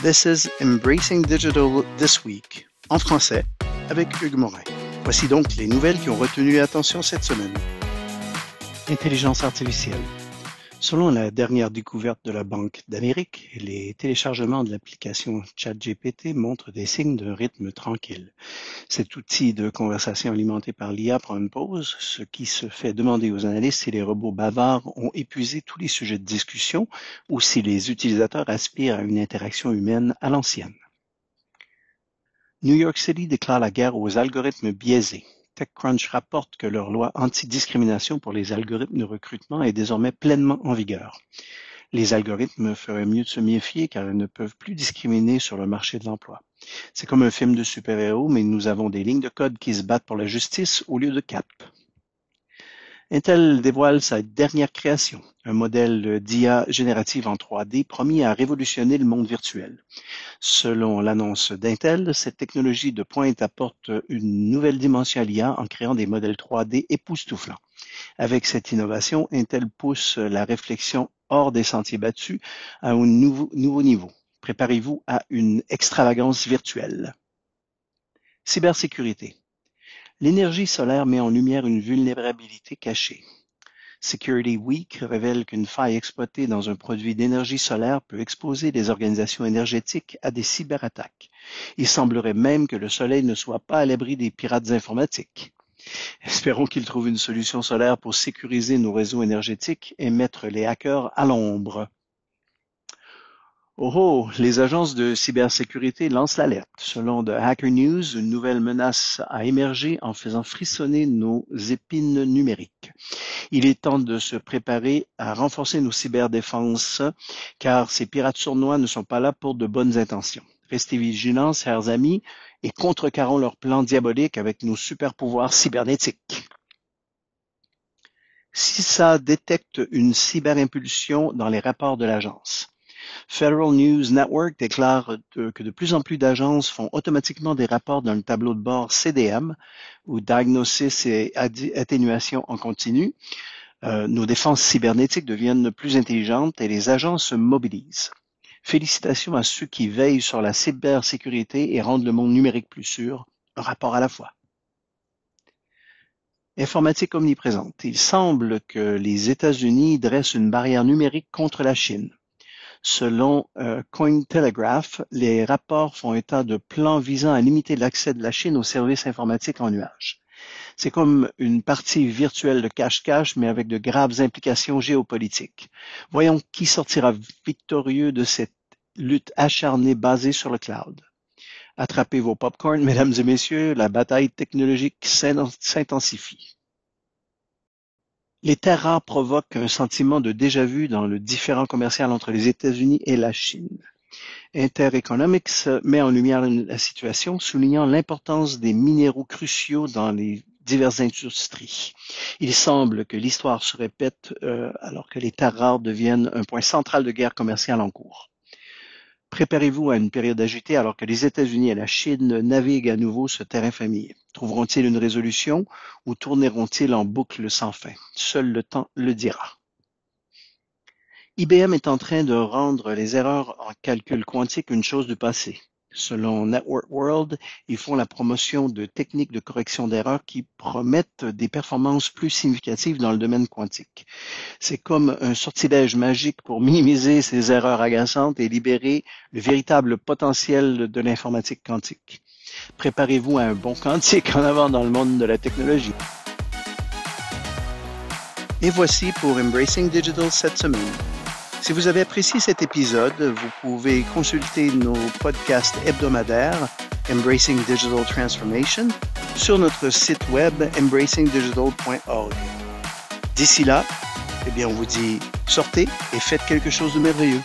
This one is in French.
This is Embracing Digital This Week, en français, avec Hugues Morin. Voici donc les nouvelles qui ont retenu l'attention cette semaine. Intelligence artificielle. Selon la dernière découverte de la Banque d'Amérique, les téléchargements de l'application ChatGPT montrent des signes d'un rythme tranquille. Cet outil de conversation alimenté par l'IA prend une pause, ce qui se fait demander aux analystes si les robots bavards ont épuisé tous les sujets de discussion ou si les utilisateurs aspirent à une interaction humaine à l'ancienne. New York City déclare la guerre aux algorithmes biaisés. TechCrunch rapporte que leur loi anti-discrimination pour les algorithmes de recrutement est désormais pleinement en vigueur. Les algorithmes feraient mieux de se méfier car ils ne peuvent plus discriminer sur le marché de l'emploi. C'est comme un film de super-héros, mais nous avons des lignes de code qui se battent pour la justice au lieu de cap. Intel dévoile sa dernière création, un modèle d'IA générative en 3D promis à révolutionner le monde virtuel. Selon l'annonce d'Intel, cette technologie de pointe apporte une nouvelle dimension à l'IA en créant des modèles 3D époustouflants. Avec cette innovation, Intel pousse la réflexion hors des sentiers battus à un nouveau niveau. Préparez-vous à une extravagance virtuelle. Cybersécurité. L'énergie solaire met en lumière une vulnérabilité cachée. Security Week révèle qu'une faille exploitée dans un produit d'énergie solaire peut exposer les organisations énergétiques à des cyberattaques. Il semblerait même que le Soleil ne soit pas à l'abri des pirates informatiques. Espérons qu'ils trouvent une solution solaire pour sécuriser nos réseaux énergétiques et mettre les hackers à l'ombre. Les agences de cybersécurité lancent l'alerte. Selon The Hacker News, une nouvelle menace a émergé en faisant frissonner nos épines numériques. Il est temps de se préparer à renforcer nos cyberdéfenses, car ces pirates sournois ne sont pas là pour de bonnes intentions. Restez vigilants, chers amis, et contrecarrons leurs plans diaboliques avec nos super-pouvoirs cybernétiques. CISA détecte une cyberimpulsion dans les rapports de l'agence. Federal News Network déclare que de plus en plus d'agences font automatiquement des rapports dans le tableau de bord CDM, ou Diagnosis et Atténuation en continu. Nos défenses cybernétiques deviennent plus intelligentes et les agences se mobilisent. Félicitations à ceux qui veillent sur la cybersécurité et rendent le monde numérique plus sûr, un rapport à la fois. Informatique omniprésente. Il semble que les États-Unis dressent une barrière numérique contre la Chine. Selon Cointelegraph, les rapports font état de plans visant à limiter l'accès de la Chine aux services informatiques en nuage. C'est comme une partie virtuelle de cache-cache, mais avec de graves implications géopolitiques. Voyons qui sortira victorieux de cette lutte acharnée basée sur le cloud. Attrapez vos popcorns, mesdames et messieurs, la bataille technologique s'intensifie. Les terres rares provoquent un sentiment de déjà-vu dans le différend commercial entre les États-Unis et la Chine. Intereconomics met en lumière la situation, soulignant l'importance des minéraux cruciaux dans les diverses industries. Il semble que l'histoire se répète alors que les terres rares deviennent un point central de guerre commerciale en cours. Préparez-vous à une période agitée alors que les États-Unis et la Chine naviguent à nouveau ce terrain familier. Trouveront-ils une résolution ou tourneront-ils en boucle sans fin? Seul le temps le dira. IBM est en train de rendre les erreurs en calcul quantique une chose du passé. Selon Network World, ils font la promotion de techniques de correction d'erreurs qui promettent des performances plus significatives dans le domaine quantique. C'est comme un sortilège magique pour minimiser ces erreurs agaçantes et libérer le véritable potentiel de l'informatique quantique. Préparez-vous à un bond quantique en avant dans le monde de la technologie. Et voici pour Embracing Digital cette semaine. Si vous avez apprécié cet épisode, vous pouvez consulter nos podcasts hebdomadaires Embracing Digital Transformation sur notre site web embracingdigital.org. D'ici là, on vous dit sortez et faites quelque chose de merveilleux.